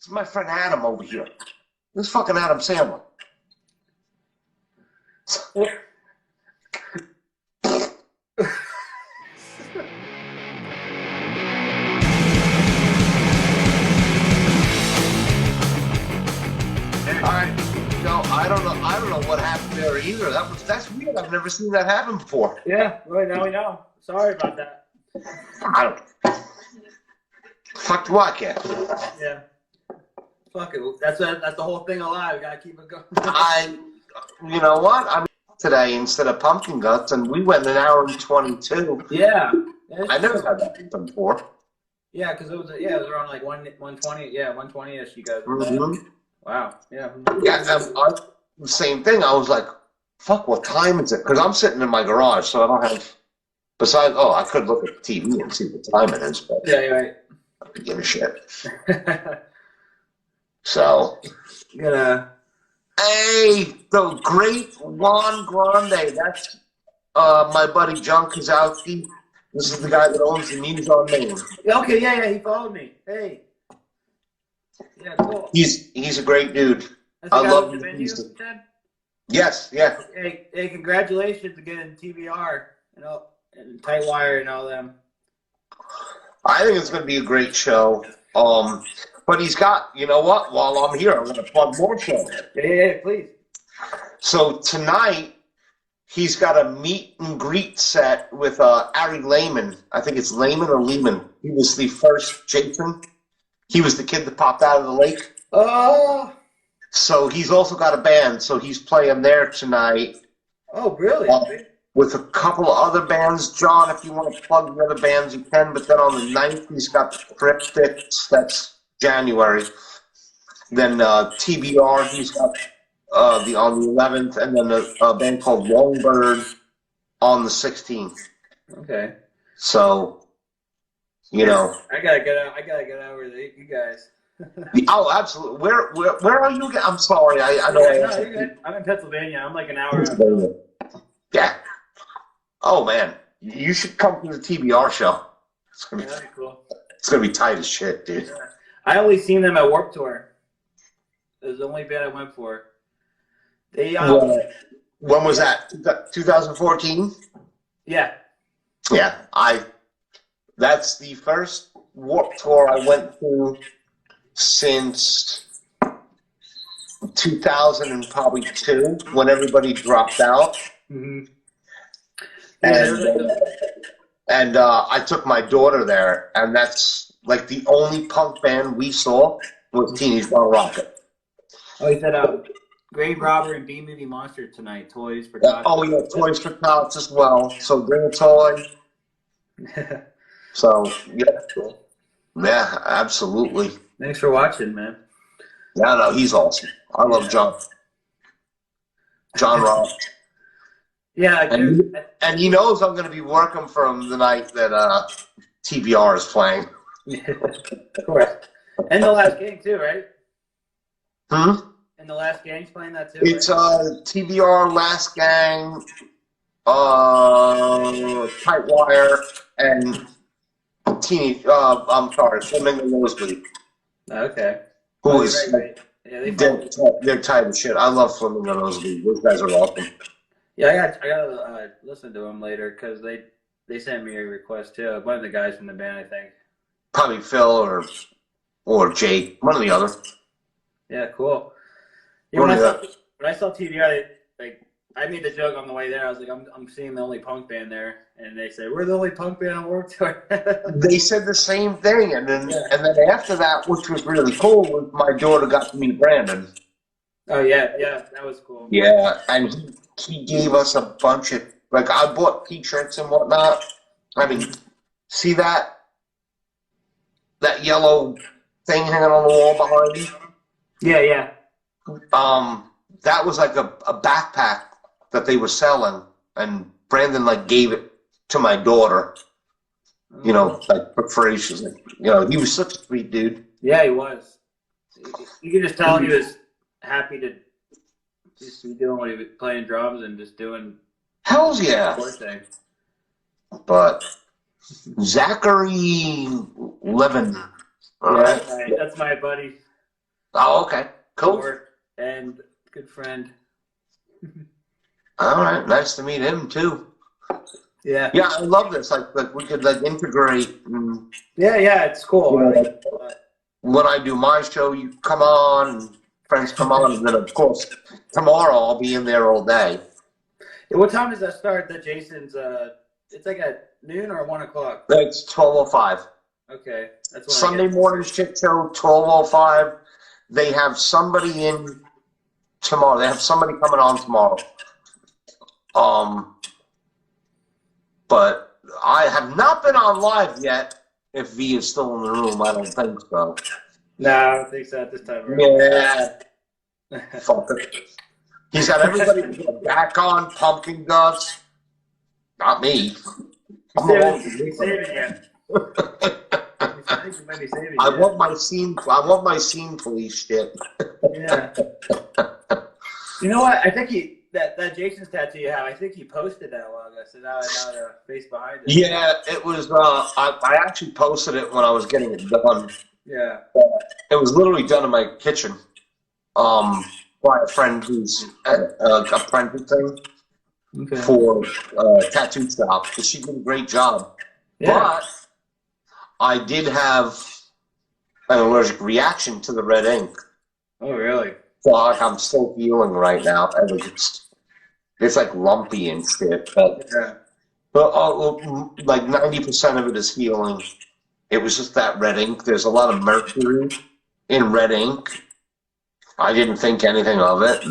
This is my friend Adam over here. This is fucking Adam Sandler. Alright, no, I don't know what happened there either. That's weird. I've never seen that happen before. Yeah, right now we know. Sorry about that. I don't. Fuck do I care? Yeah. Fuck it. That's the whole thing alive. We gotta keep it going. You know what? I mean, today instead of pumpkin guts, and we went an hour and 22. Yeah. I never had that happen before. Yeah, because it was around like 120. Yeah, 120ish. You guys. Mm-hmm. Wow. Yeah. Yeah. Same thing. I was like, "Fuck, what time is it?" Because I'm sitting in my garage, so I don't have. Besides, I could look at the TV and see what time it is, but yeah, you're right. I don't give a shit. So. You gotta. Hey, the great Juan Grande. That's my buddy John Kozowski. This is the guy that owns the News on Main. Okay, yeah, he followed me. Hey. Yeah, cool. He's a great dude. I love him. Yes, yeah. Hey, congratulations again, TBR, and Tightwire and all them. I think it's going to be a great show. But he's got, you know what? While I'm here, I'm going to plug more shows. Yeah, please. So tonight, he's got a meet and greet set with Ari Lehman. I think it's Lehman or Lehman. He was the first Jason. He was the kid that popped out of the lake. Oh. So he's also got a band. So he's playing there tonight. Oh, really? With a couple of other bands. John, if you want to plug the other bands, you can. But then on the 9th, he's got the Cryptics. That's January. Then TBR, he's got on the 11th. And then a band called Longbird on the 16th. Okay. So, you know. I gotta get out with you guys. Oh, absolutely. Where are you again? I'm sorry. I know. You're good. I'm in Pennsylvania. I'm like an hour out. Yeah. Oh, man. You should come to the TBR show. It's gonna be, that'd be cool. It's going to be tight as shit, dude. Yeah. I only seen them at Warped Tour. It was the only band I went for. They when was that? 2014? Yeah. Yeah. That's the first Warped Tour I went to since 2002, when everybody dropped out. Mm-hmm. And I took my daughter there, and that's like the only punk band we saw was Teenage Bottle Rocket. Oh, he said Grave Robber and B-Movie Monster tonight. Toys for Tots. Oh, yeah, Toys for Tots as well. So bring a toy. So, yeah. Cool. Yeah, absolutely. Thanks for watching, man. Yeah, no, he's awesome. I love John. John Ross. Yeah, and he knows I'm going to be working from the night that TBR is playing. Of course. And the Last Gang, too, right? And the Last Gang's playing that, too? It's right? TBR, Last Gang, Tightwire, and Flamingo Nosebleed. Okay. Who is right. Yeah, they're tight as shit. I love Flamingo Nosebleed. Those guys are awesome. Yeah, I gotta listen to them later because they sent me a request too. One of the guys from the band, I think. Probably Phil or Jake, one or the other. Yeah, cool. Yeah, when I saw TBR, I made the joke on the way there. I was like, I'm seeing the only punk band there, and they said we're the only punk band on Warped Tour. They said the same thing, and then after that, which was really cool, was my daughter got to meet Brandon. Oh yeah, that was cool. Yeah, and he gave us a bunch of I bought T-shirts and whatnot. I mean, see that yellow thing hanging on the wall behind you? Yeah. That was like a backpack that they were selling, and Brandon gave it to my daughter. You know, for she's he was such a sweet dude. Yeah, he was. You could just tell he was happy to just be doing what he was playing drums and just doing. Hells yeah. But Zachary Levin. Yeah, that's my buddy. Oh, okay. Cool. Work and good friend. All right. Nice to meet him too. Yeah. Yeah, I love this. Like we could like integrate. And, Yeah, it's cool. I like it a lot. when I do my show, you come on, and friends come on, and then of course tomorrow I'll be in there all day. What time does that start? That Jason's it's like at noon or 1:00. It's 12:05. Okay, that's when Sunday morning shit show 12:05. They have somebody in tomorrow. They have somebody coming on tomorrow. But I have not been on live yet. If V is still in the room, I don't think so. No, I don't think so at this time. Right? Yeah. Fuck it. He's got everybody with their back on, pumpkin guts. Not me. I'm alone. He's saving you. I think he might be saving you. I want my scene police shit. Yeah. You know what? I think that Jason's tattoo you have, I think he posted that a while ago, so now I know the face behind it. Yeah, it was, I actually posted it when I was getting it done. Yeah. It was literally done in my kitchen, by a friend who's a friend thing for tattoo shop, because she did a great job. Yeah. But I did have an allergic reaction to the red ink. Oh, really? So I'm still healing right now. And it's like lumpy and shit. But Yeah. like 90% of it is healing. It was just that red ink. There's a lot of mercury in red ink. I didn't think anything of it.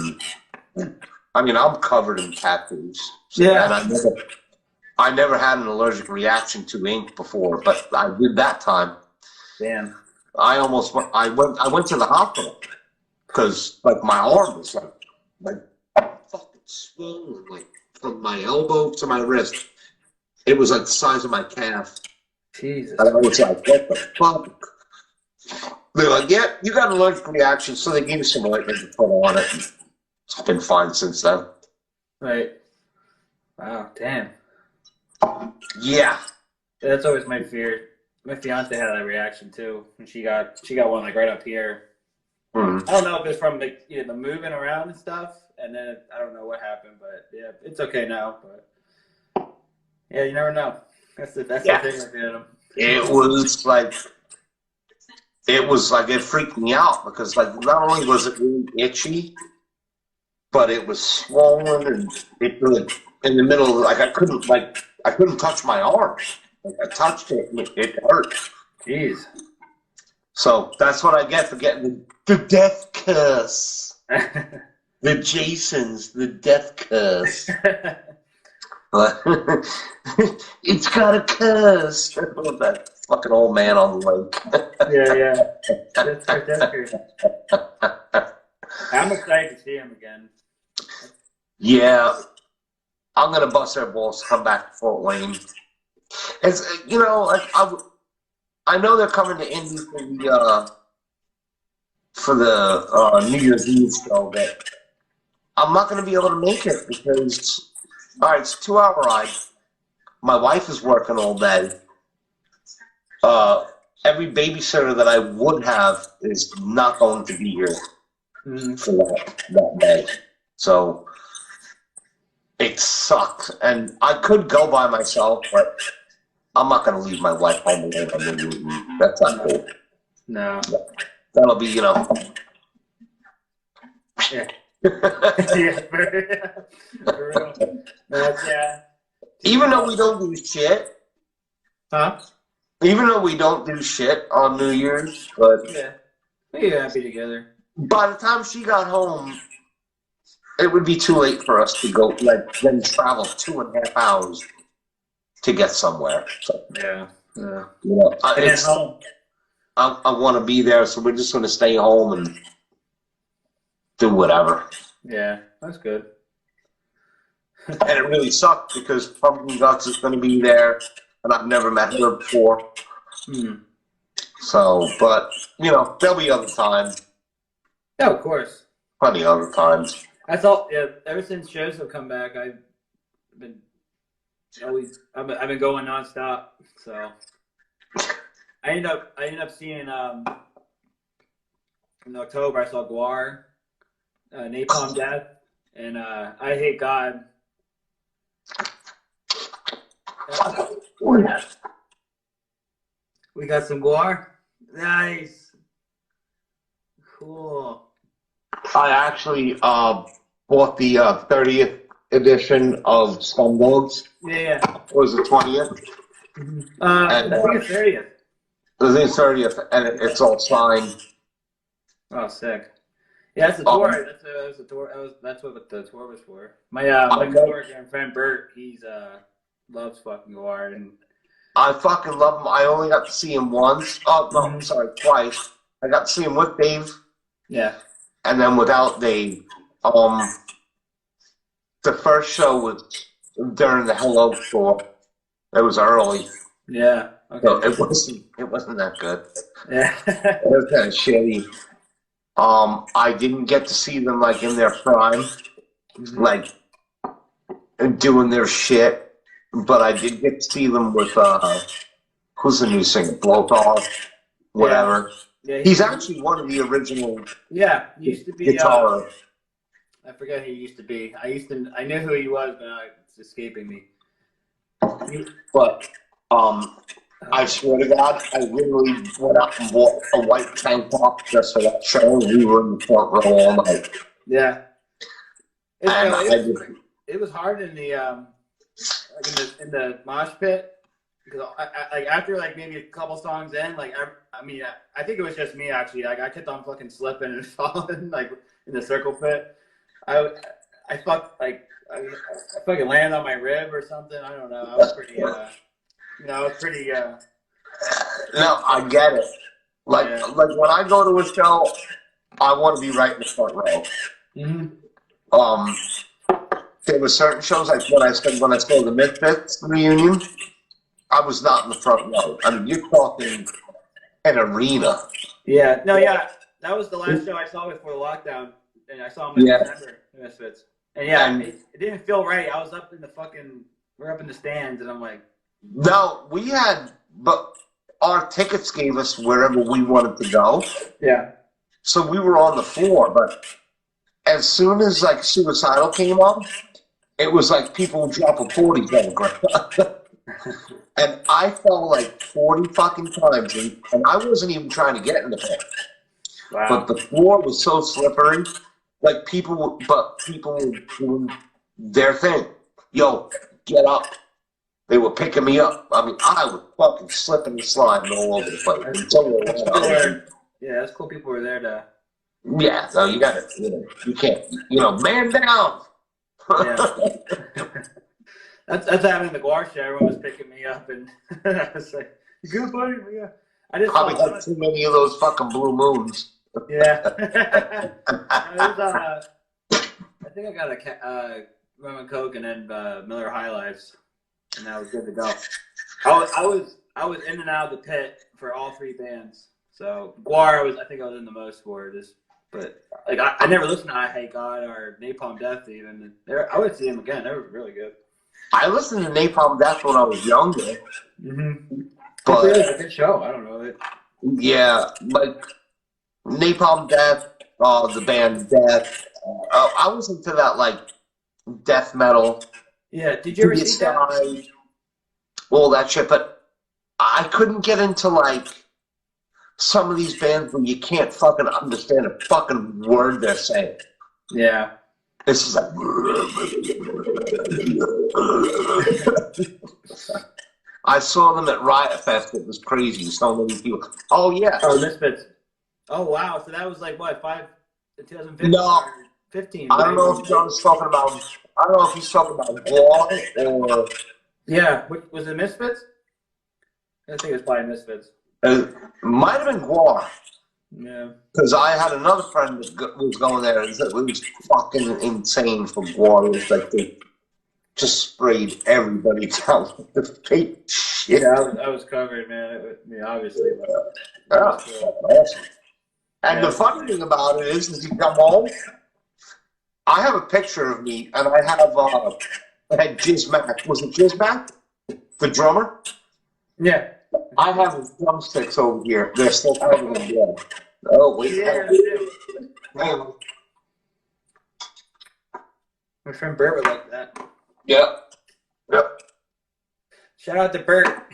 And, I mean, I'm covered in tattoos. Yeah. And I never had an allergic reaction to ink before, but I did that time. Damn. I went to the hospital because like my arm was like fucking swollen, like from my elbow to my wrist. It was like the size of my calf. Jesus. And I was like, what the fuck? They're like, yeah, you got an allergic reaction, so they gave me some ointment to put on it. And it's been fine since then. Right. Wow, damn. Yeah. That's always my fear. My fiance had that reaction too, and she got one like right up here. Mm. I don't know if it's from the moving around and stuff, and then I don't know what happened, but yeah, it's okay now. But yeah, you never know. That's the thing with him. It was like it freaked me out because like not only was it really itchy, but it was swollen and it really in the middle of, like I couldn't touch my arm. Like I touched it and it hurt. Jeez. So that's what I get for getting the death curse. The Jasons, the death curse. It's got a curse. That fucking old man on the lake. Yeah. That's good. I'm excited to see him again. Yeah. I'm going to bust their balls to come back to Fort Wayne. As, like I know they're coming to Indy for the New Year's Eve show, but I'm not going to be able to make it because, all right, it's a 2-hour ride. My wife is working all day. Every babysitter that I would have is not going to be here for that day. So it sucks. And I could go by myself, but I'm not going to leave my wife home alone on New Year's Eve. That's not cool. No. That'll be, Yeah. Yeah, for real. Yeah. Even though we don't do shit. Huh? Even though we don't do shit on New Year's, but Yeah. We're happy together. by the time she got home, it would be too late for us to go, then travel 2.5 hours to get somewhere. So, Yeah. I want to be there, so we're just going to stay home and do whatever. Yeah, that's good. And it really sucked because Pumpkin Guts is going to be there, and I've never met her before. So, but, there'll be other times. Yeah, of course. Plenty of other times. I thought, ever since shows have come back, I've been going nonstop. So I ended up seeing in October, I saw Guar, Napalm Death, and I Hate God. We got some Guar. Nice. Cool. I actually bought the 30th edition of Scumdogs. Yeah. It was the 20th. Mm-hmm. I think it's 30th. I think it's 30th, and it's all signed. Oh, sick. Yeah, that's the tour. That's the tour. That's what the tour was for. My coworker and friend Bert, he's loves fucking Guar, and I fucking love him. I only got to see him once. Oh no, sorry, twice. I got to see him with Dave. Yeah. And then without Dave. The first show was during the Hello tour. It was early. Yeah. Okay. So it wasn't that good. Yeah. It was kind of shitty. I didn't get to see them like in their prime, like doing their shit, but I did get to see them with who's the new singer, Volka, whatever. Yeah, he's actually one of the original. Yeah, he used to be guitar. I forget who he used to be. I knew who he was, but now it's escaping me. But I swear to God, I literally went out and bought a white tank top just for that show, and we were in the front row all night. Yeah. And it was hard in the in the mosh pit because like after like maybe a couple songs in, like I think it was just me actually. Like I kept on fucking slipping and falling like in the circle pit. I fucking landed on my rib or something. I don't know. I was pretty No, I get it. Like when I go to a show, I want to be right in the front row. Mm-hmm. There were certain shows like when I saw the Misfits reunion, I was not in the front row. I mean, you're talking an arena. Yeah. No. Yeah. That was the last show I saw before the lockdown, and I saw them in December. The Misfits. And it didn't feel right. I was up in we're up in the stands, and I'm like, no, but our tickets gave us wherever we wanted to go. Yeah. So we were on the floor, but as soon as like Suicidal came on, it was like people dropping 40s on the ground. And I fell like 40 fucking times, and I wasn't even trying to get in the pit. Wow. But the floor was so slippery, like people were doing their thing. Yo, get up. They were picking me up. I mean, I was fucking slipping and sliding all over the place. Yeah, that's cool. People were there to. Yeah, so you got to, you can't, man down. Yeah. That's happening in the Guar show. Everyone was picking me up, and I was like, "You good, buddy?" Yeah. I just probably had too many of those fucking blue moons. Yeah. I think I got a rum and coke and then Miller High Lifes, and that was good to go. I was in and out of the pit for all three bands. So Guar, I think I was in the most for this, but like I never listened to I Hate God or Napalm Death even. I would see them again. They were really good. I listened to Napalm Death when I was younger. Mm-hmm. But it was a good show. I don't know. Yeah, like Napalm Death, the band Death. I was into that like death metal. Yeah, did you ever see that? All that shit, but I couldn't get into like some of these bands where you can't fucking understand a fucking word they're saying. Yeah. This is like I saw them at Riot Fest. It was crazy. So many people. Oh yeah. Oh, Misfits. Oh wow. So that was like what 2015? No. 15. I don't know if John's talking about. I don't know if he's talking about Guar or. Yeah. Was it Misfits? I think it was probably Misfits. It might have been Guar. Yeah. Because I had another friend that was going there, and it was fucking insane for Guar. It was like they just sprayed everybody down with the fake shit. Yeah, I was covered, man. Obviously. But awesome. And the funny thing about it is you come home, I have a picture of me, and I have I had Jizmac. Was it Jizmac? The drummer? Yeah. I have his drumsticks over here. They're still covered in blood. Oh, wait. Yeah, too. Hang on. My friend Bert would like that. Yep. Shout out to Bert.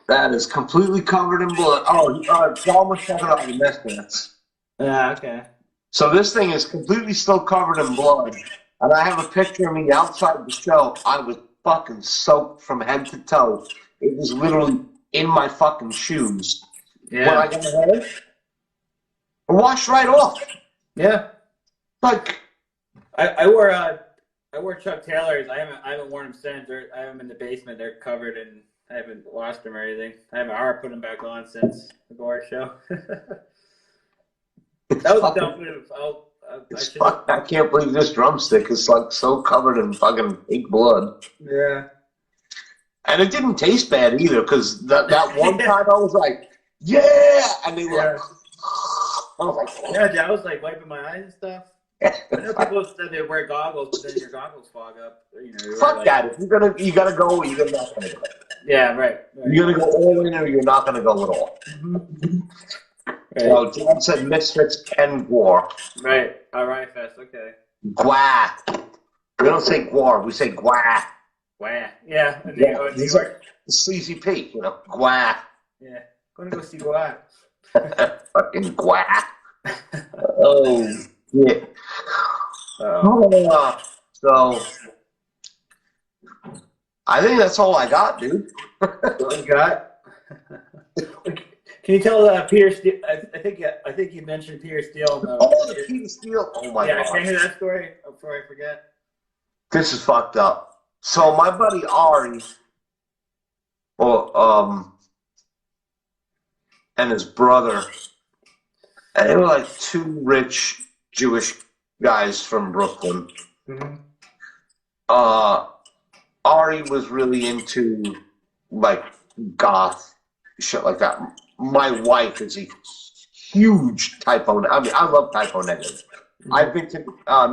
That is completely covered in blood. Oh, John was talking about the misfits. Yeah, okay. So this thing is completely still covered in blood. And I have a picture of me outside the show. I was fucking soaked from head to toe. It was literally in my fucking shoes. Yeah. When I got home, it washed right off. Yeah. Like, I wore Chuck Taylors. I haven't worn them since. I have them in the basement. They're covered and I haven't washed them or anything. I haven't already put them back on since the Gore show. That was a dumb move. I can't believe this drumstick is like so covered in fucking fake blood. Yeah. And it didn't taste bad either, because that one time I was like, yeah! And they were like, I was like, yeah, I was like wiping my eyes and stuff. I know people said they wear goggles, but then your goggles fog up. Fuck like, that. If you gotta go, or you're not gonna go. Yeah, right. You're gonna go all in, or you're not gonna go at all. Mm-hmm. Right. So John said Misfits and Gwar. Right. All right, Fest. Okay. Gwa. We don't say Gwar, we say Gwa. Wow. Yeah. In Yeah, New York. Sleazy Pete, Gwa. Yeah. Gonna go see Gwat. Fucking Gwa. Oh, yeah. So, I think that's all I got, dude. What you got? Can you tell Peter Steele? I think you mentioned Peter Steele. The Peter Steele. Oh my god. Yeah, can I hear that story before I forget? This is fucked up. So my buddy Ari, and his brother, and they were like two rich Jewish guys from Brooklyn. Mm-hmm. Ari was really into like goth shit like that. My wife is a huge typo. I mean, I love typo negative. Mm-hmm. I've been to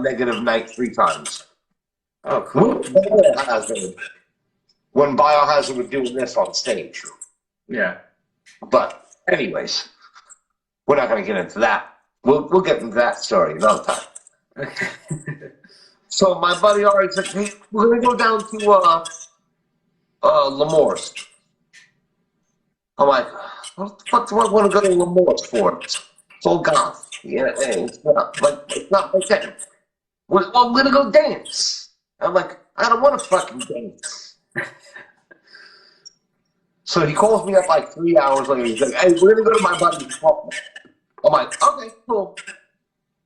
Negative Night 3 times. Oh, cool. When Biohazard was doing this on stage. Yeah. But anyways, we're not going to get into that. We'll get into that story another time. Okay. So my buddy Ari's like, hey, we're going to go down to L'Amour's. I'm like, what the fuck do I want to go to L'Amour's for? It's all goth. Yeah, it's not my thing. We're going to go dance. I'm like, I don't want to fucking dance. So he calls me up like 3 hours later. He's like, hey, we're going to go to my buddy's apartment. I'm like, okay, cool.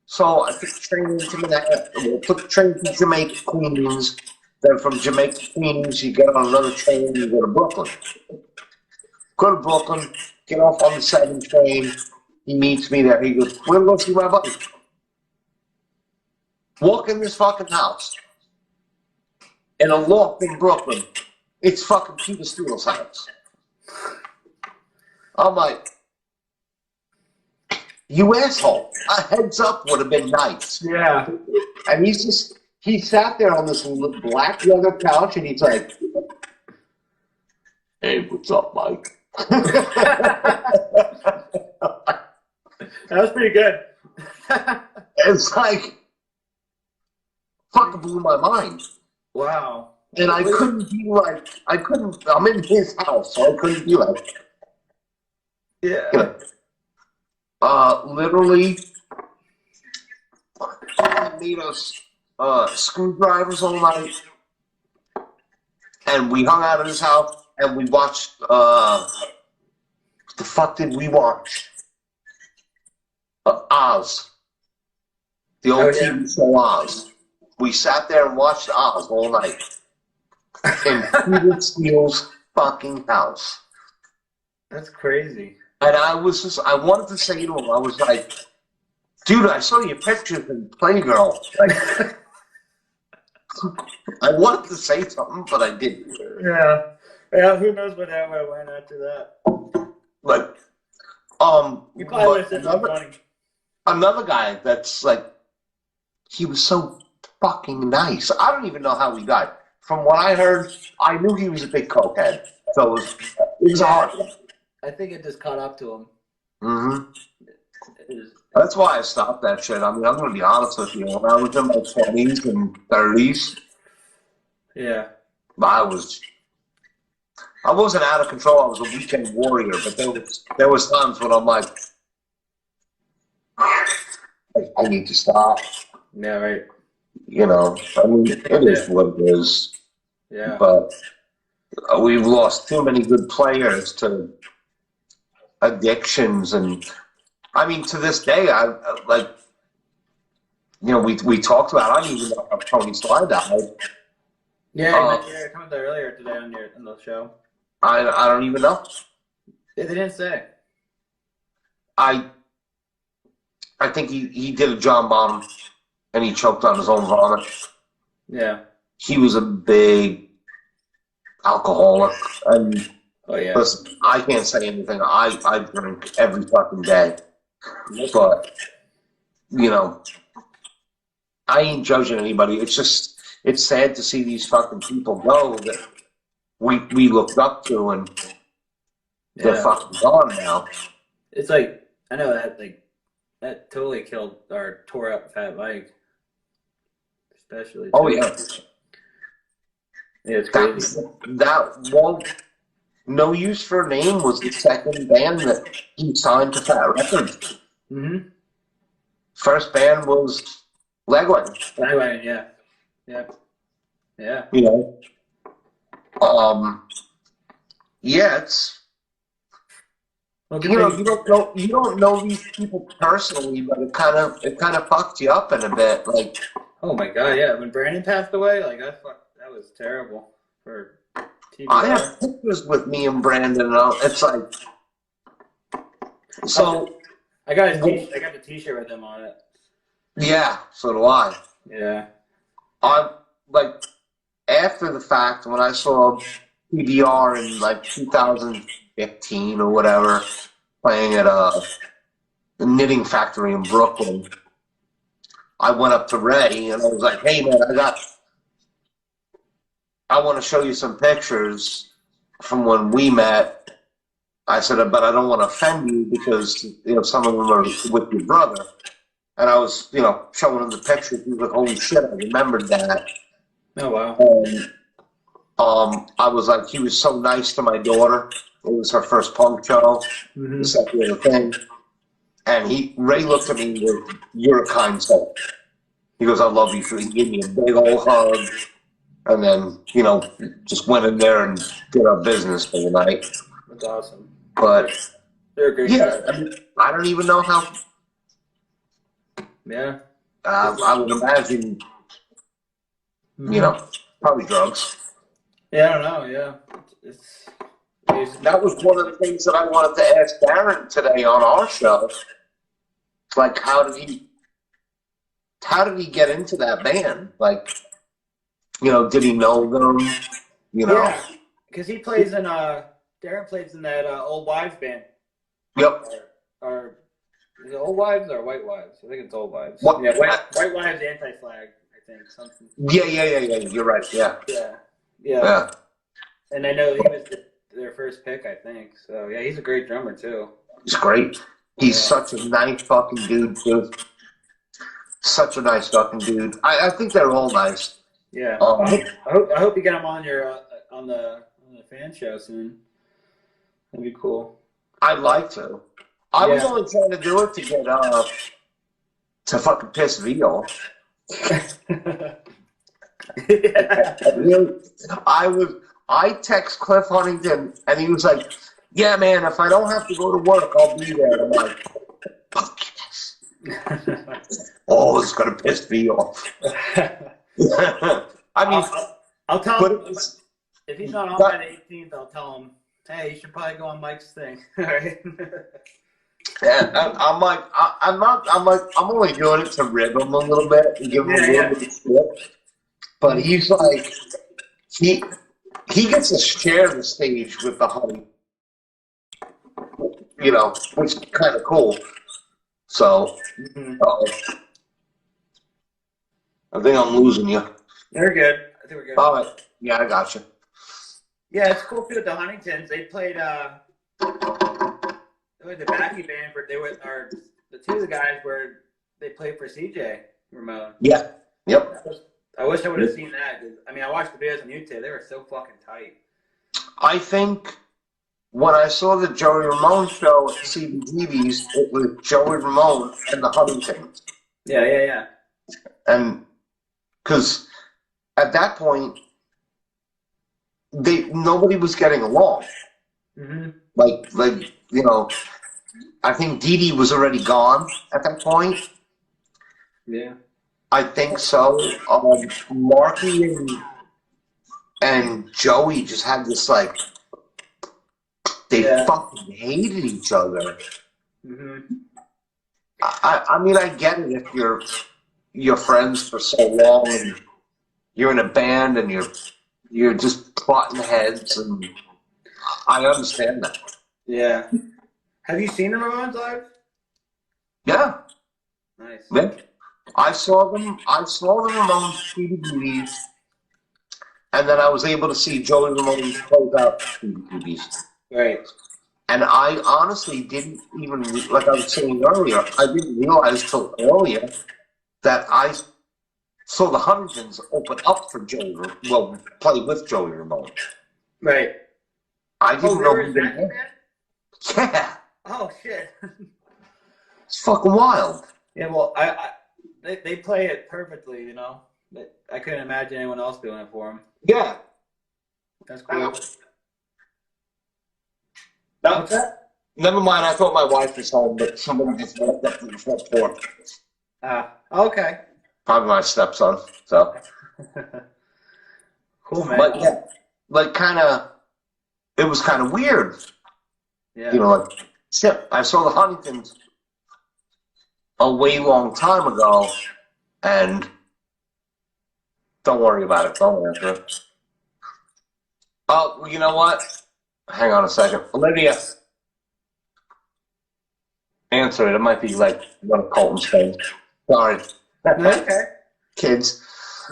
So I took the train into Manhattan. Took the train to Jamaica, Queens. Then from Jamaica, Queens, you get on another train and you go to Brooklyn. Go to Brooklyn, get off on the 7 train. He meets me there. He goes, we're going to go see my buddy. Walk in this fucking house. In a loft in Brooklyn. It's fucking Peter Steele's house. I'm like, you asshole. A heads up would have been nice. Yeah. And he sat there on this black leather couch and he's like, hey, what's up, Mike? That was pretty good. It's like, fucking blew my mind. Wow. And I couldn't be like, I'm in his house, so I couldn't be like, yeah. Literally, made us screwdrivers all night, and we hung out at his house, and we watched, what the fuck did we watch? Oz. The old TV show Oz. We sat there and watched Oz all night. In Peter Steele's fucking house. That's crazy. And I wanted to say to him, I was like, dude, I saw your pictures in Playgirl. Like, I wanted to say something, but I didn't. Yeah. Yeah, who knows what I went after that. Like, you probably would have said something funny. Another guy that's like, he was so fucking nice. I don't even know how he died. From what I heard, I knew he was a big cokehead. So it was hard. I think it just caught up to him. Mm-hmm. Is, That's why I stopped that shit. I mean, I'm going to be honest with you. When I was in my 20s and 30s, yeah. I wasn't out of control. I was a weekend warrior, but there was times when I'm like, I need to stop. Yeah, right. You know, I mean, it is what it is. Yeah. But we've lost too many good players to addictions, and I mean, to this day, I like. You know, we talked about. I don't even know how Tony Sly died. Yeah, you mentioned you commented earlier today on the show. I don't even know. Yeah, they didn't say. I I think he did a John bomb and he choked on his own vomit. Yeah. He was a big alcoholic, and Oh yeah. listen, I can't say anything. I drink every fucking day, but you know, I ain't judging anybody. It's just it's sad to see these fucking people go that we looked up to, and they're fucking gone now. It's like I know that totally killed or tore up Fat Mike, especially. Oh Too. yeah, Yeah, it's crazy. that won't. No Use for a Name was the second band that he signed to Fat Records. Mm-hmm. First band was Legwagon. Legwagon, yeah. Yep. Yeah. You know, yeah, it's Well, you know you don't know these people personally, but it kind of fucked you up in a bit. Like, oh my god, yeah. When Brandon passed away, like that was terrible for TBR. I have pictures with me and Brandon, and it's like so. I got the T-shirt with him on it. Yeah, so do I. Yeah. I like after the fact when I saw PBR in like 2015 or whatever, playing at the Knitting Factory in Brooklyn. I went up to Ray and I was like, "Hey man, I want to show you some pictures from when we met." I said, "But I don't want to offend you because you know some of them are with your brother." And I was, you know, showing him the pictures. He was like, "Holy shit, I remembered that." Oh wow. And I was like, he was so nice to my daughter. It was her first punk show. Mm-hmm. The second other thing. And Ray looked at me and goes, "You're a kind soul." He goes, "I love you." So he gave me a big old hug. And then, you know, just went in there and did our business for the night. That's awesome. But, they're great. Yeah, I mean, I don't even know how. Yeah. I would imagine, you know, probably drugs. Yeah, I don't know. Yeah. That was one of the things that I wanted to ask Darren today on our show. Like, how did he get into that band? Like, you know, did he know them? You know? Yeah, because he plays in Darren plays in that Old Wives band. Yep. Or is it Old Wives or White Wives? I think it's Old Wives. What? Yeah, White Wives Anti-Flag. I think something. Yeah. You're right. Yeah. Yeah. And I know he was their first pick, I think. So yeah, he's a great drummer too. He's great. He's such a nice fucking dude too. Such a nice fucking dude. I think they're all nice. Yeah. I hope you get him on your on the fan show soon. That'd be cool. I'd like to. I was only trying to do it to get to fucking piss V off. I text Cliff Huntington and he was like, "Yeah, man, if I don't have to go to work, I'll be there." I'm like, "Fuck yes." Oh, it's gonna piss me off. I mean, I'll tell him if he's not on by the 18th. I'll tell him, "Hey, you should probably go on Mike's thing." All right. And I'm like, I'm only doing it to rib him a little bit and give him a little bit of shit. But he's like, he gets to share the stage with the honey, you know, which is kind of cool. So, I think I'm losing you. They're good. I think we're good. All right. Yeah, I got you. Yeah, it's cool too with the Huntingtons. They played was the backing band for or the two of the guys were they played for CJ Ramon. Yeah. Yep. I wish I would have seen that. I mean, I watched the videos on YouTube. They were so fucking tight. I think when I saw the Joey Ramone show at CBGB's, it was Joey Ramone and the Huntingtons. Yeah. And because at that point, nobody was getting along. Mm-hmm. Like you know, I think Dee Dee was already gone at that point. Yeah. I think so. Marky and Joey just had this like they fucking hated each other. Mm-hmm. I mean, I get it if you're friends for so long and you're in a band and you're just butting heads, and I understand that. Yeah. Have you seen the Ramones live? Yeah. Nice. Yeah. I saw the Ramones CDs, and then I was able to see Joey Ramone close out CDs. Right. And I honestly didn't even, like I was saying earlier, I didn't realize till earlier that I saw the Huntingtons open up for play with Joey Ramone. Right. I didn't know who they were. Yeah. Oh shit. It's fucking wild. Yeah, well, they play it perfectly, you know. I couldn't imagine anyone else doing it for them. Yeah. That's cool. No, What's that? never mind. I thought my wife was home, but somebody just walked up to the front porch. Okay. Probably my stepson. So. Cool, man. But yeah, like it was kind of weird. Yeah. You know, like, shit, I saw the Huntingtons a way long time ago, and don't worry about it. Don't answer it. Oh, you know what? Hang on a second. Olivia, answer it. It might be like one of Colton's things. Sorry. Okay. Kids.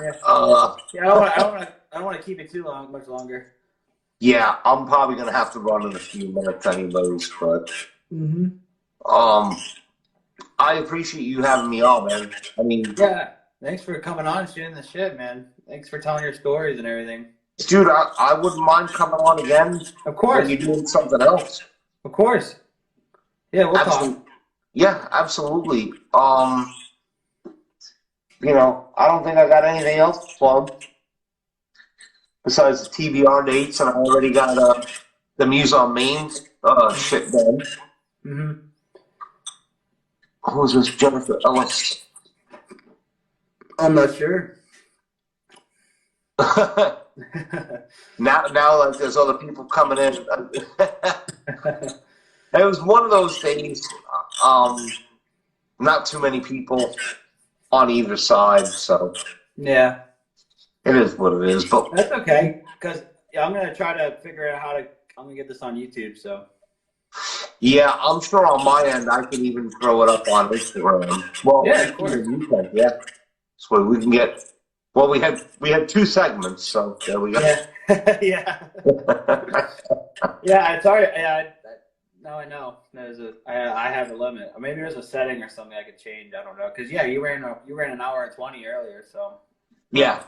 Yeah. Yeah, I don't want to keep it too much longer. Yeah, I'm probably gonna have to run in a few minutes anyways, but I appreciate you having me on, man. I mean, yeah, thanks for coming on, shooting the shit, man. Thanks for telling your stories and everything. dude, I wouldn't mind coming on again. Of course. When you're doing something else. Of course. Yeah, we'll talk. Yeah, absolutely. You know, I don't think I got anything else to plug besides the TBR dates, and I already got the Muse on Main shit done. Mm-hmm. Who's this Jennifer Ellis? I'm not sure. now, like there's other people coming in. It was one of those days. Not too many people on either side, so yeah, it is what it is. But that's okay, because I'm gonna try to figure out how to. I'm gonna get this on YouTube, so. yeah, I'm sure on my end I can even throw it up on Instagram. Well, yeah, of course. You can, yeah. So we can get. Well, we had 2 segments, so there we go. Yeah, yeah, yeah. It's already. Yeah, now I know. I have a limit. Or maybe there's a setting or something I could change. I don't know. Because yeah, you ran an hour and 20 earlier, so. Yeah,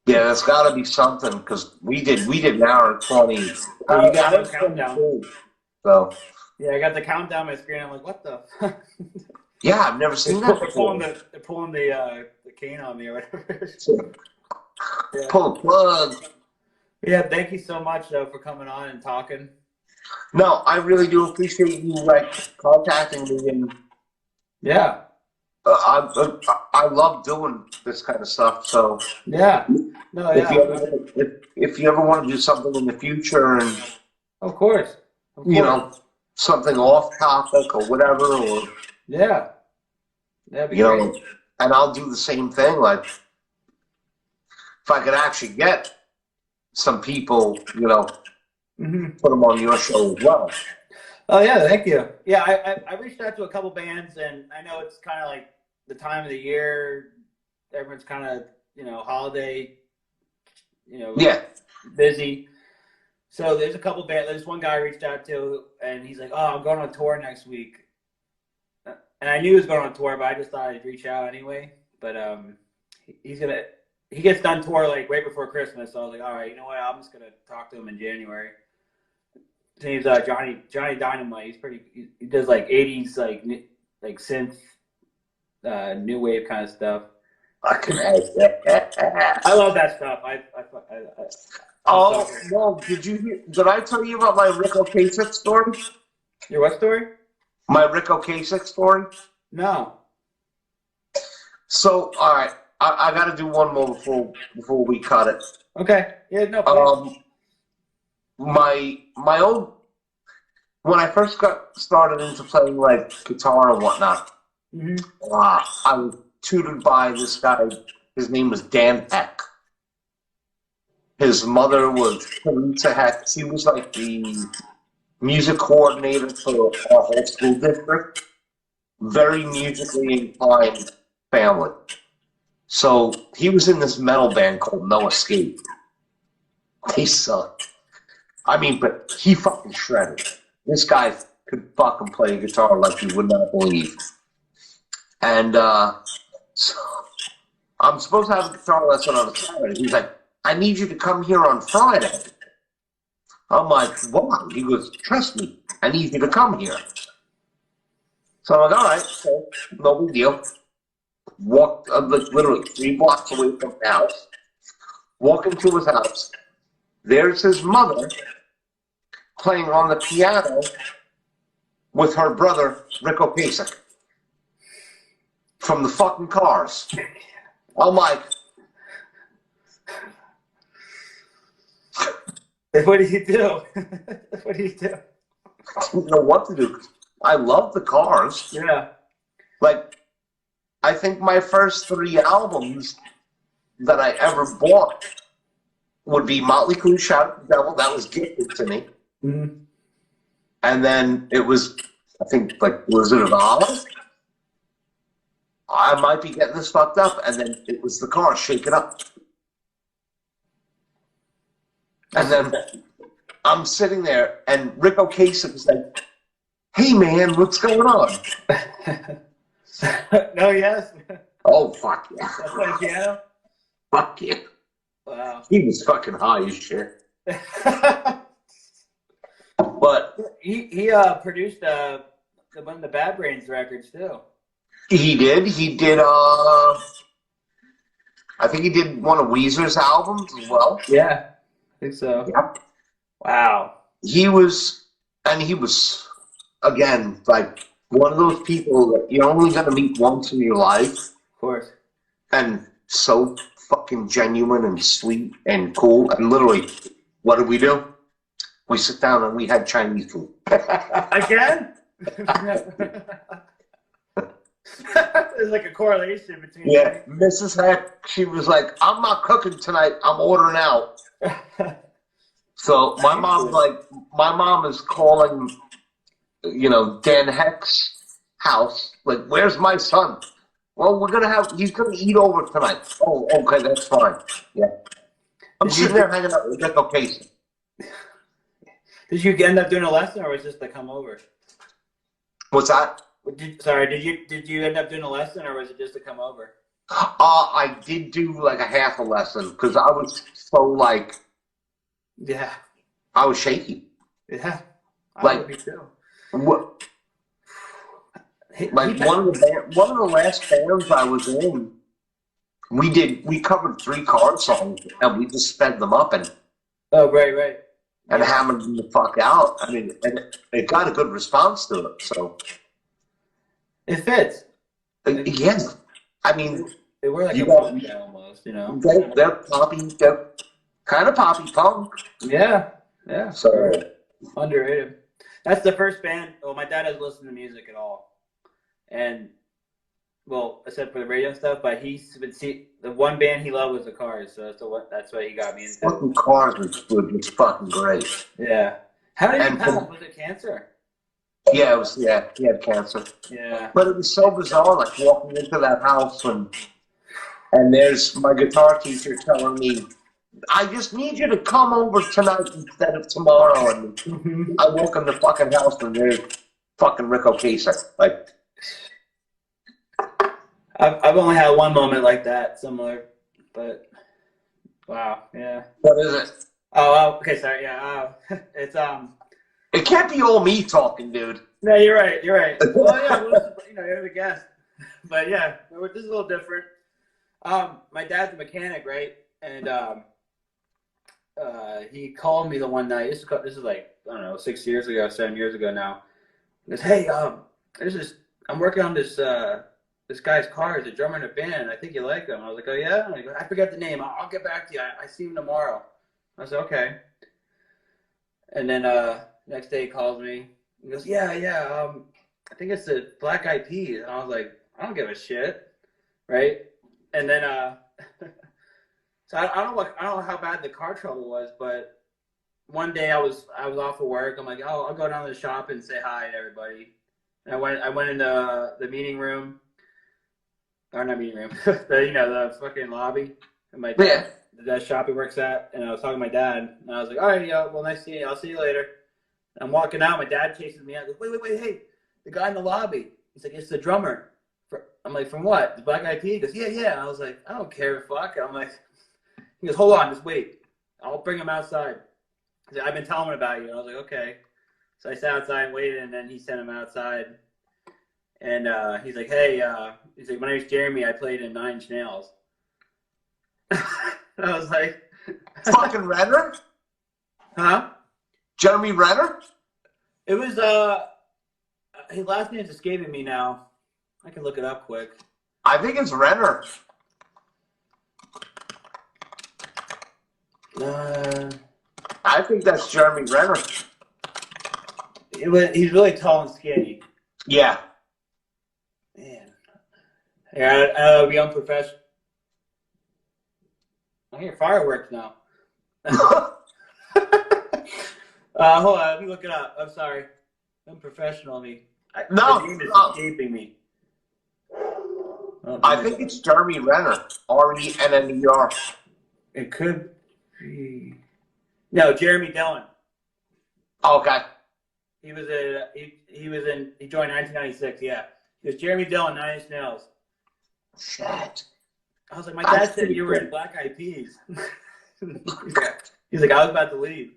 there's got to be something because we did an hour and 20. Oh, you got a countdown. So. Yeah, I got the countdown on my screen. I'm like, what the? Yeah, I've never seen that before. They're pulling the cane on me or whatever. Yeah. Pull the plug. Yeah, thank you so much though for coming on and talking. No, I really do appreciate you contacting me, and yeah, I love doing this kind of stuff. So yeah, no, if you ever want to do something in the future, and of course. You know, something off topic or whatever, or yeah, that'd be you great. know, and I'll do the same thing. Like if I could actually get some people, you know. Put them on your show as well. Oh yeah, thank you. Yeah, I reached out to a couple bands, and I know it's kind of like the time of the year. Everyone's kind of holiday, busy. So there's a couple bands. There's one guy I reached out to, and he's like, "Oh, I'm going on tour next week." And I knew he was going on tour, but I just thought I'd reach out anyway. But he gets done tour like right before Christmas, so I was like, all right, you know what? I'm just gonna talk to him in January. His name's Johnny Dynamite. He does like '80s like synth, new wave kind of stuff. I love that stuff. Oh no! Did I tell you about my Rick Ocasek story? Your what story? My Rick Ocasek story. No. So, all right, I got to do one more before we cut it. Okay. Yeah. No. Please. My old when I first got started into playing like guitar and whatnot, I was tutored by this guy. His name was Dan Heck. His mother was Teresa Heck. She was like the music coordinator for our whole school district. Very musically inclined family. So he was in this metal band called No Escape. They sucked. I mean, but he fucking shredded. This guy could fucking play guitar like you would not believe. And so I'm supposed to have a guitar lesson on a Saturday. He's like, I need you to come here on Friday. I'm like, why? He goes, trust me, I need you to come here. So I'm like, all right, so no big deal. Walked like literally 3 blocks away from the house. Walk into his house. There's his mother playing on the piano with her brother, Rick Ocasek, from the fucking Cars. I'm like, what do you do? What do you do? I don't know what to do. I love the Cars. Yeah. Like, I think my first 3 albums that I ever bought would be Motley Crue, Shout at the Devil. That was gifted to me. Mm-hmm. And then it was, I think, like Wizard of Oz. I might be getting this fucked up. And then it was the Cars, Shake It Up. And then I'm sitting there, and Rick Ocasek is like, hey, man, what's going on? No, yes. Oh, fuck yeah. That's playing piano? Fuck yeah. Wow. He was fucking high as shit. But he produced one of the Bad Brains records, too. he did. I think he did one of Weezer's albums as well. Yeah, I think so. Yeah. Wow. He was, again, like one of those people that you're only going to meet once in your life. Of course. And so fucking genuine and sweet and cool. And literally, what did we do? We sit down and we had Chinese food. Again? There's like a correlation between. Yeah, Mrs. Heck, she was like, I'm not cooking tonight, I'm ordering out. So my mom is calling, Dan Heck's house, like, where's my son? Well, he's gonna eat over tonight. Oh, okay, that's fine. Yeah. I'm sitting there hanging out with Rick Ocasek. Did you end up doing a lesson, or was it just to come over? What's that? Did you end up doing a lesson, or was it just to come over? I did do like a half a lesson because I was so like. Yeah. I was shaky. Yeah. Like, would be too. What? Like one of the last bands I was in, we covered 3 Card songs and we just sped them up and. Oh, right. And hammered them the fuck out. I mean, and it got a good response to it. So. It fits. Yeah. I mean. They were like a punk band almost, They're poppy. They're kind of poppy punk. Yeah. So underrated. That's the first band. Well, my dad doesn't listen to music at all, and except for the radio stuff. But the one band he loved was the Cars, so that's what he got me into. Fucking Cars was just fucking great. Yeah. How did he pass? Was it cancer? Yeah, it was. Yeah, he had cancer. Yeah. But it was so bizarre, like walking into that house and there's my guitar teacher telling me, I just need you to come over tonight instead of tomorrow. And I walk in the fucking house and there's fucking Rick Ocasek. Like, I've only had one moment like that, similar, but wow, yeah. what is it? Oh, okay, sorry, yeah. It's It can't be all me talking, dude. No, you're right. You're right. Well, yeah, well, you're the guest, but yeah, this is a little different. My dad's a mechanic, right? And he called me the one night. This is like, I don't know, 6 years ago, 7 years ago now. He goes, "Hey, I'm working on this guy's car. He's a drummer in a band. I think you like him." I was like, "Oh yeah?" And he goes, "I forgot the name. I'll get back to you. I see him tomorrow." I said, "Okay." And then next day he calls me. He goes, "Yeah. I think it's the Black Eyed Peas." And I was like, "I don't give a shit," right? And then so I don't know how bad the car trouble was, but one day I was off of work. I'm like, "Oh, I'll go down to the shop and say hi to everybody." And I went into the meeting room, or not meeting room, the fucking lobby. And my dad, the shop he works at, and I was talking to my dad, and I was like, "All right, yeah, well, nice seeing you. I'll see you later." I'm walking out. My dad chases me out. Goes, wait, hey, the guy in the lobby. He's like, "It's the drummer." I'm like, "From what? The Black Eyed Peas?" He goes, Yeah. And I was like, "I don't care, fuck." I'm like, he goes, "Hold on, just wait. I'll bring him outside." He's like, "I've been telling him about you." And I was like, "Okay." So I sat outside and waited, and then he sent him outside. And he's like, "Hey," he's like, "My name's Jeremy. I played in Nine Inch Nails." I was like, Fucking Renner? "Huh?" Jeremy Renner? It was his last name's escaping me now. I can look it up quick. I think it's Renner. I think that's Jeremy Renner. He's really tall and skinny. Yeah. Man. Yeah, be unprofessional. I hear fireworks now. Hold on, let me look it up. I'm sorry. Unprofessional of me. No, the name is no. escaping me. Oh, I think it's Jeremy Renner. Renner. It could be. No, Jeremy Dillon. Okay. He joined 1996. Yeah, he was Jeremy Dillon, Nine Inch Nails. Shit. I was like, my dad said you were in Black Eyed Peas. He's like, I was about to leave.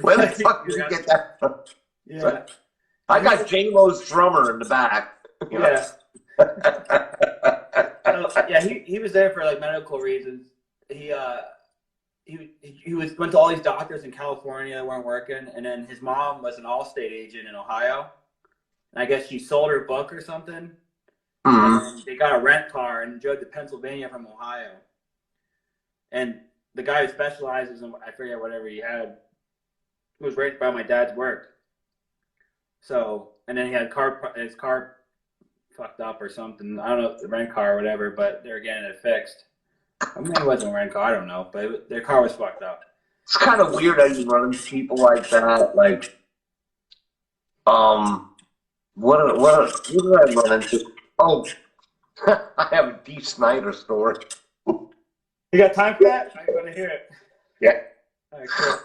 Where the fuck did you get that from? Yeah. I got J-Lo's drummer in the back. Yeah. He was there for like medical reasons. He went to all these doctors in California that weren't working, and then his mom was an Allstate agent in Ohio. And I guess she sold her book or something. Mm-hmm. And they got a rent car and drove to Pennsylvania from Ohio. And the guy who specializes in, I forget whatever he had, was right by my dad's work. So, and then he had his car fucked up or something. I don't know if the rent car or whatever, but they're getting it fixed. I mean, it wasn't a rent car, I don't know, but their car was fucked up. It's kind of weird how you run into people like that. Like, what did I run into? Oh, I have a Dee Snider story. You got time for that? I want to hear it. Yeah. All right, cool.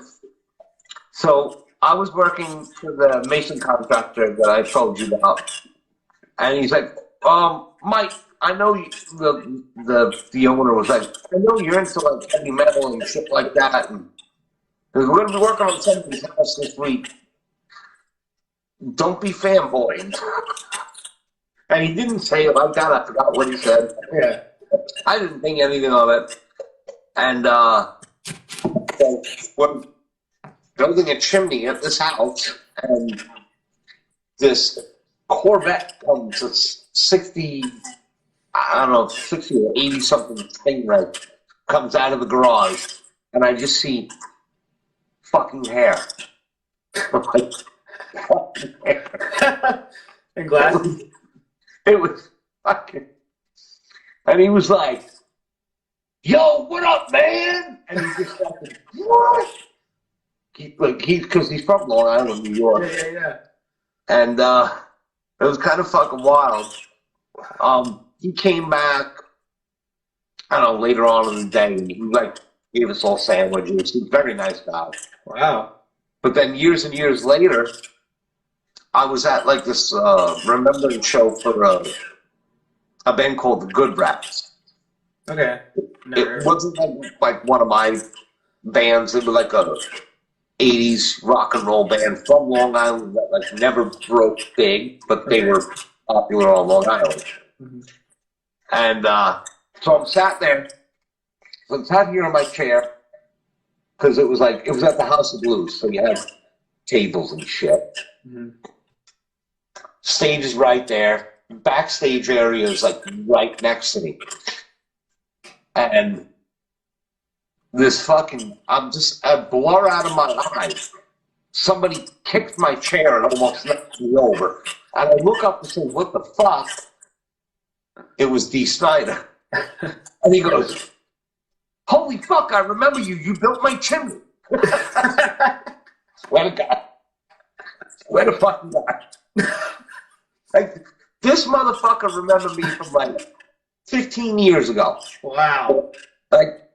So I was working for the mason contractor that I told you about, and he's like, "Mike, I know you, the owner was like, I know you're into like heavy metal and shit like that, and we're gonna be working on somebody's house this week. Don't be fanboying." And he didn't say it like that. I forgot what he said. Yeah. I didn't think anything of it. And so we're building a chimney at this house, and this Corvette comes, a 60, I don't know, 60 or 80 something Stingray comes out of the garage, and I just see fucking hair. Like, fucking hair. And glasses. It was fucking, and he was like, "Yo, what up, man?" And he just fucking, what? Because he's from Long Island, New York. Yeah. And it was kind of fucking wild. He came back, I don't know, later on in the day, and he like gave us all sandwiches. He's a very nice guy. Wow. But then years and years later, I was at like this remembrance show for a band called the Good Rats. Okay. Never It wasn't like one of my bands. It was like a 80s rock and roll band from Long Island that like never broke big, but they were popular on Long Island. Mm-hmm. And so I'm sat there. So I'm sat here in my chair because it was at the House of Blues, so you have tables and shit. Mm-hmm. Stage is right there. Backstage area is like right next to me. And this I'm just a blur out of my eyes. Somebody kicked my chair and almost knocked me over. And I look up and say, what the fuck? It was Dee Snider. And he goes, holy fuck, I remember you. You built my chimney. Swear to God. Swear to fucking God. Like, this motherfucker remembered me from like 15 years ago. Wow. Like,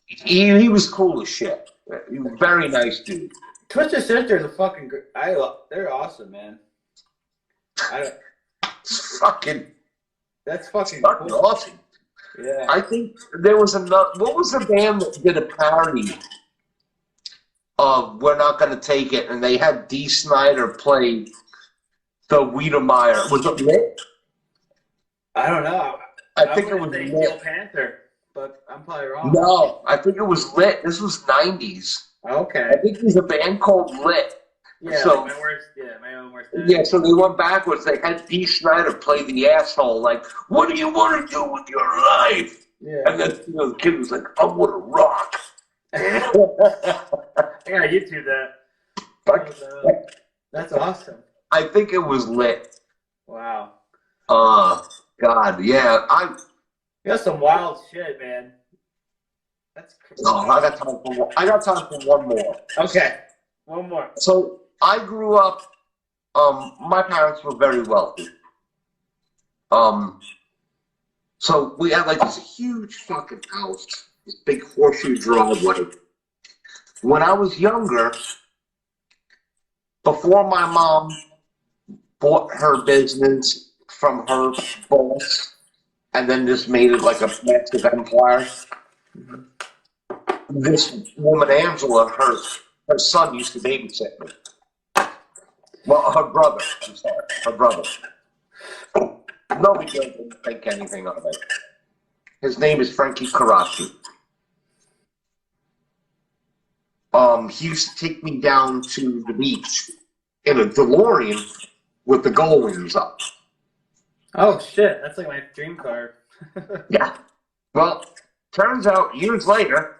he was cool as shit. He was a very nice dude. Twisted Sister is a fucking. They're awesome, man. It's fucking. That's fucking cool. Awesome. Yeah. I think there was another. What was the band that did a parody of "We're Not Gonna Take It"? And they had Dee Snider play the Wiedemeyer. Was it Lit? I don't know. I think it was Lit. Steel Panther, but I'm probably wrong. No, I think it was Lit. This was '90s. Okay. I think there's a band called Lit. Yeah, so, like my own worst. Yeah, so they went backwards. They had Dee Snider play the asshole, like, what do you want to do with your life? Yeah. And then the kid was like, I want to rock. I gotta YouTube that. That's awesome. I think it was Lit. Wow. God, yeah. You got some wild shit, man. That's crazy. Oh, I got time for one more. Okay. One more. So I grew up, my parents were very wealthy. So we had like this huge fucking house, this big horseshoe driveway. When I was younger, before my mom bought her business from her boss, and then just made it like a massive empire, this woman, Angela, her son used to babysit me. Well, her brother, I'm sorry, her brother. Nobody didn't think anything of it. His name is Frankie Karachi. He used to take me down to the beach in a DeLorean with the gull wings up. Oh shit, that's like my dream car. Yeah. Well, turns out years later,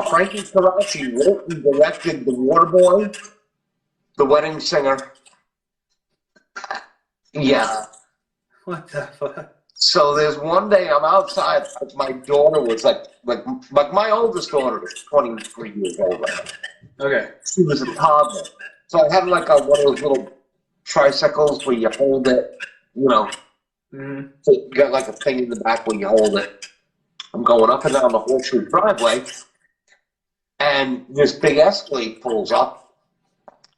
Frankie Karachi wrote and directed The Waterboy, The Wedding Singer. Yeah. What the fuck? So there's one day I'm outside. My daughter was like my oldest daughter is 23 years old right now. Okay. She was a toddler. So I had like one of those little tricycles where you hold it, you know. Mm-hmm. So you got like a thing in the back where you hold it. I'm going up and down the horseshoe driveway, and this big Escalade pulls up,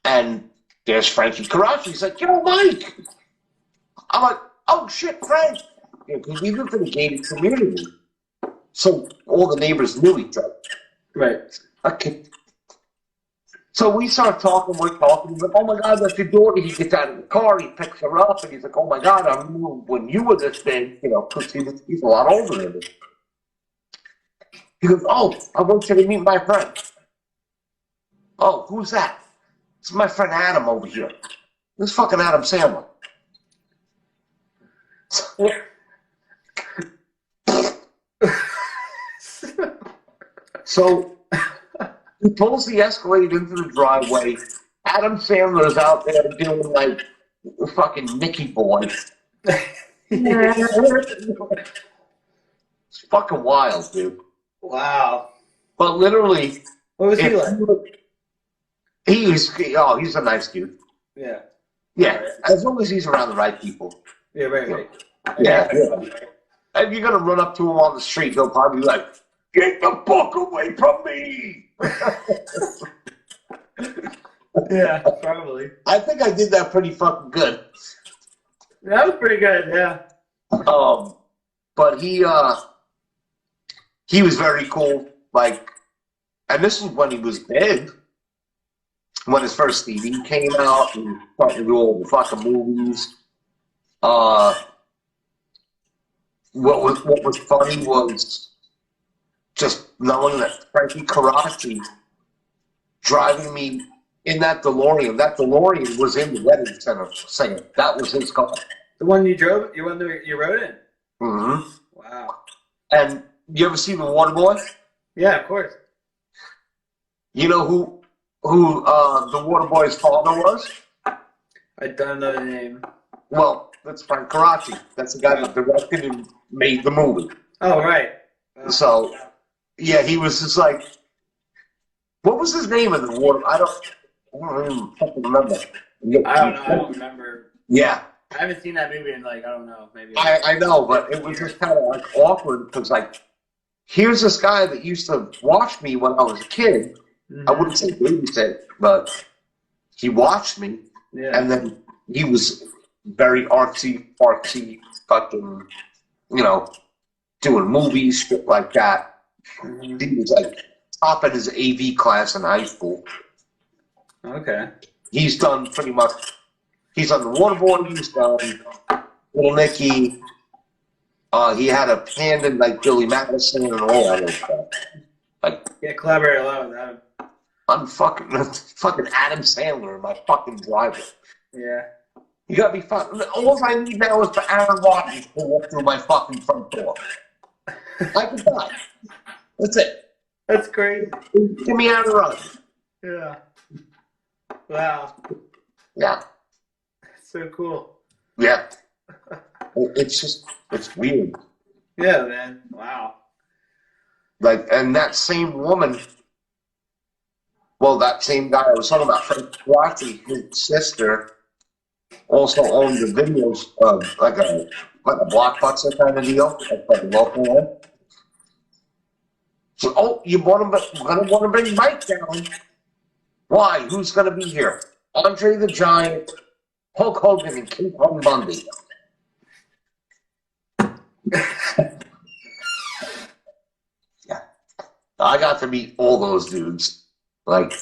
and there's Frankie Karachi. He's like, yo, Mike. I'm like, oh shit, Frank. Because we lived in a gated community, so all the neighbors knew each other. Right. Okay. So we start talking, we're talking, he's like, oh my God, that's your daughter. He gets out of the car, he picks her up, and he's like, oh my God, I remember when you were this big, you know, because he's a lot older than me. He goes, oh, I want you to meet my friend. Oh, who's that? It's my friend Adam over here. This fucking Adam Sandler. So he pulls the Escalade into the driveway. Adam Sandler's out there doing like fucking Mickey Boy. It's fucking wild, dude. Wow. But literally, What was he like? He's a nice dude. Yeah. Yeah, as long as he's around the right people. Yeah, right. Yeah. If you're gonna run up to him on the street, they'll probably be like, "Get the fuck away from me!" Yeah, probably. I think I did that pretty fucking good. That was pretty good. Yeah. But he was very cool. Like, and this is when he was big. When his first CD came out, and started to do all the fucking movies. What was funny was just knowing that Frankie Karachi driving me in that DeLorean. That DeLorean was in the wedding center saying that was his car. The one you drove? You rode in? Mm-hmm. Wow. And you ever see the Waterboy? Yeah, of course. You know who the Waterboy's father was? I don't know the name. Well, that's Frank Karachi. That's the guy that directed and made the movie. Oh, right. So, yeah, he was just like, what was his name in the water? I don't even fucking remember. I don't know. I don't remember. Yeah. I haven't seen that movie in I don't know, maybe. I know, but it was just kind of like awkward because like, here's this guy that used to watch me when I was a kid. Mm-hmm. I wouldn't say babysit, but he watched me. Yeah. And then he was very artsy, fucking, doing movies, shit like that. Mm-hmm. He was like top in his AV class in high school. Okay. He's done pretty much. He's done the Waterboy. He's done Little Nicky. He had a hand in like Billy Madison and all that other stuff. Like, yeah, collaborate a lot with that. I'm fucking Adam Sandler in my fucking driveway. Yeah. You gotta be fucking. All I need now is for Aaron Rodgers to walk through my fucking front door. I can die. That's it. That's crazy. Give me Aaron Rodgers. Yeah. Wow. Yeah. So cool. Yeah. It's weird. Yeah, man. Wow. Like, and that same woman, well, that same guy I was talking about, Frank Karachi, his sister, also owned the videos of like a Blockbuster kind of deal, like a local one. So, you're gonna want to bring Mike down. Why? Who's gonna be here? Andre the Giant, Hulk Hogan, and King Kong Bundy. Yeah, I got to meet all those dudes. Like,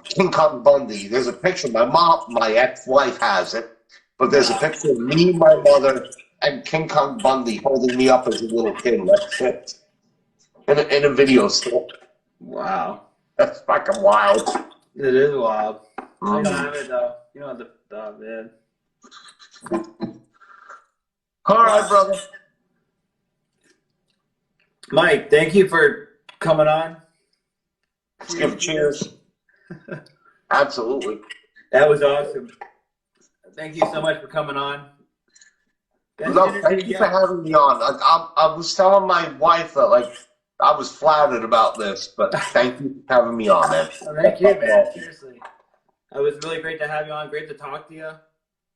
King Kong Bundy. There's a picture. My ex-wife has it, but there's a picture of me, my mother, and King Kong Bundy holding me up as a little kid. That's it. In a video still. Wow. That's fucking wild. It is wild. Mm-hmm. You don't have it though. You don't have the stuff, man. All right, brother. Mike, thank you for coming on. Let's give cheers. Absolutely. That was awesome. Thank you so much for coming on. No, thank you for having me on. I was telling my wife that, like, I was flattered about this, but thank you for having me on, man. Thank you, man. Seriously. It was really great to have you on. Great to talk to you.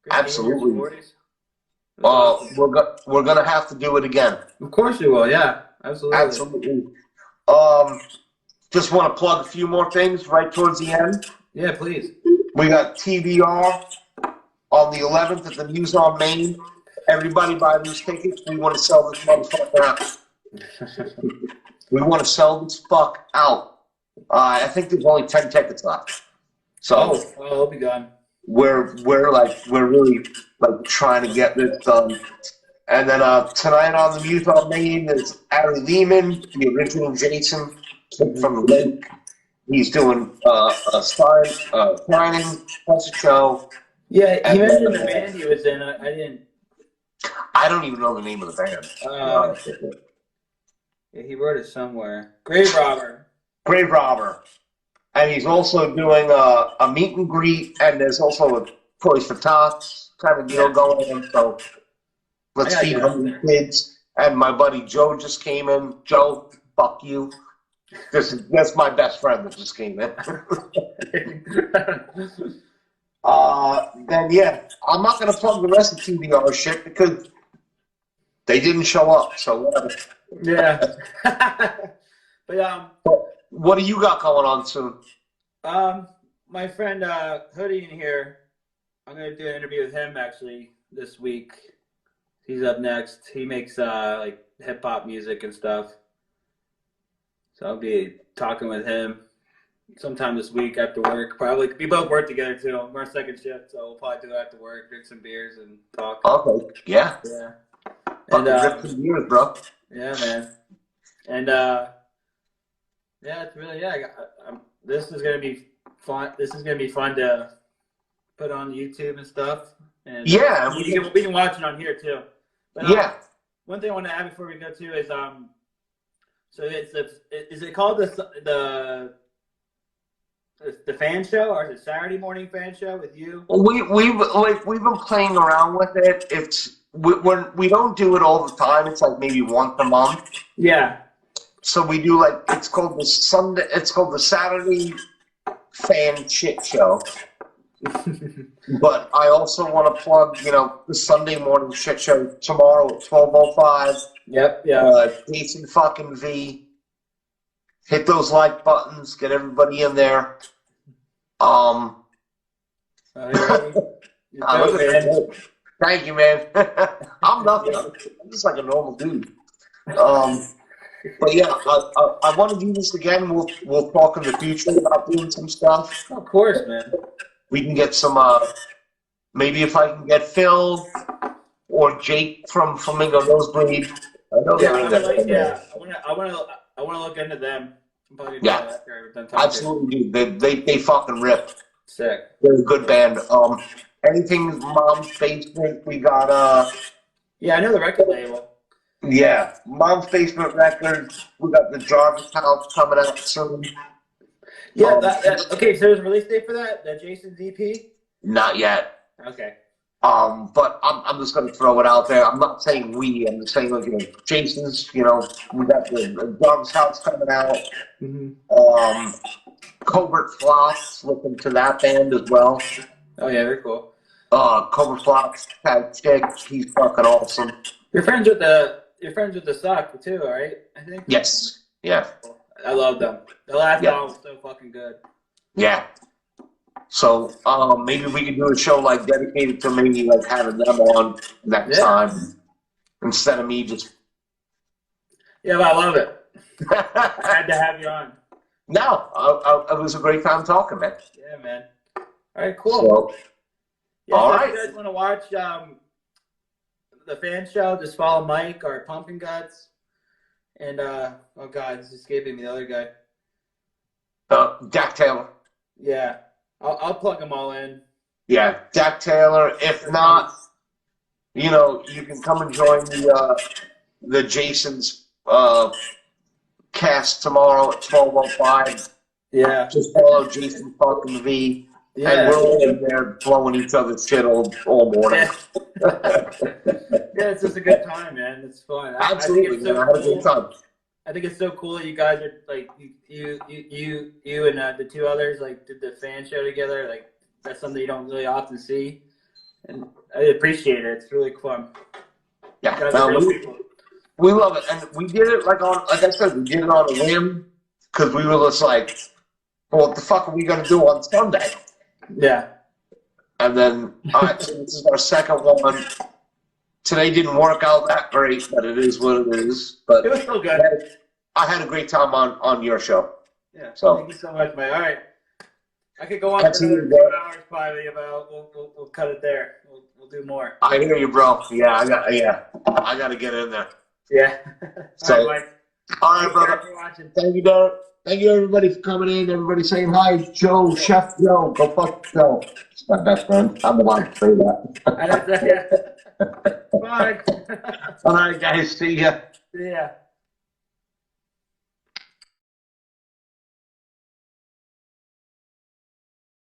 Great Absolutely. To hear your stories. We're gonna have to do it again. Of course we will. Yeah, absolutely. Absolutely. Just want to plug a few more things right towards the end. Yeah, please. We got TBR on the 11th at the Muse on Main. Everybody buy these tickets. We want to sell this motherfucker out. We want to sell this fuck out. I think there's only 10 tickets left. So I'll be gone. We're really like trying to get this done. And then tonight on the Muse on Main is Ari Lehman, the original Jason from the lake. He's doing a signing plus a show. Yeah, he mentioned the band he was in. I don't even know the name of the band. Yeah, he wrote it somewhere. Grave Robber. Grave Robber. And he's also doing a meet and greet, and there's also a Toys for Tots kind of deal going on. So let's feed hungry kids. And my buddy Joe just came in. Joe, fuck you. That's my best friend that just came in. Then yeah, I'm not gonna plug the rest of TBR shit because they didn't show up, so whatever. Yeah. But What do you got going on soon? my friend Hoodie in here, I'm gonna do an interview with him actually this week. He's up next. He makes like hip hop music and stuff. So I'll be talking with him sometime this week after work. Probably we both work together too. We're on second shift, so we'll probably do it after work, drink some beers and talk. Okay, yeah. Yeah. Fucking And drip some years, bro. yeah, man. And yeah, it's really this is gonna be fun. This is gonna be fun to put on YouTube and stuff. And Yeah, we can watch it on here too. But, yeah. One thing I want to add before we go to is so is it called the fan show, or is it Saturday morning fan show with you? We've been playing around with it. We don't do it all the time. It's like maybe once a month. Yeah. So we do it's called the Saturday fan shit show. But I also want to plug, the Sunday morning shit show tomorrow at 12:05. Yep. Yeah. Jason fucking V. Hit those like buttons. Get everybody in there. You ready? Thank you, man. I'm nothing. I'm just like a normal dude. But yeah, I want to do this again. We'll talk in the future about doing some stuff. Of course, man. We can get some. Maybe if I can get Phil or Jake from Flamingo Nosebleed. I know they're in there. I want to look into them. Yeah, absolutely, dude. They fucking rip. Sick. They're a good band. Anything Mom's Basement. We got Yeah, I know the record label. Yeah, Mom's Basement Records. We got the Jarvis House coming out soon. Yeah. Okay, so there's a release date for that. That Jason's EP. Not yet. Okay. But I'm just gonna throw it out there. I'm not saying we. I'm just saying Jason's. We got the Jarvis House coming out. Mm-hmm. Covert Flops. Looking to that band as well. Oh yeah, very cool. Covert Flops, that chick. He's fucking awesome. You're friends with the Suck too, right? I think. Yes. Yeah. I love them. The last album was so fucking good. Yeah. So maybe we could do a show dedicated to maybe having them on next time instead of me just. Yeah, but I love it. I had to have you on. No, it was a great time talking, man. Yeah, man. All right, cool. So, all right. If you guys want to watch the fan show, just follow Mike or Pumpkin Guts. And, oh God, it's escaping me, the other guy. Dak Taylor. Yeah. I'll plug them all in. Yeah, Dak Taylor. If not, you can come and join the Jason's cast tomorrow at 12:05. Yeah. Just follow Jason fucking V. Yeah. And we're all in there blowing each other's shit all morning. Yeah, it's just a good time, man. It's fun. Absolutely, man. I had a good time. I think it's so cool that you guys are you and the two others did the fan show together. That's something you don't really often see, and I appreciate it. It's really fun. Yeah, we love it, and we did it like I said, we did it on a whim because we were just like, well, what the fuck are we gonna do on Sunday? Yeah. And then, all right, so this is our second one. Today didn't work out that great, but it is what it is. But it was still good. I had a great time on your show. Yeah. So thank you so much, man. All right. I could go on for another 2 hours probably, but we'll cut it there. We'll do more. I hear you, bro. Yeah, I got to get in there. Yeah. So, Mike. All right, brother. Thank you, Derek. Thank you, everybody, for coming in. Everybody saying hi. Joe, Chef Joe. Go fuck yourself. It's my best friend. I'm allowed to say that. Bye. All right, guys. See ya. See ya.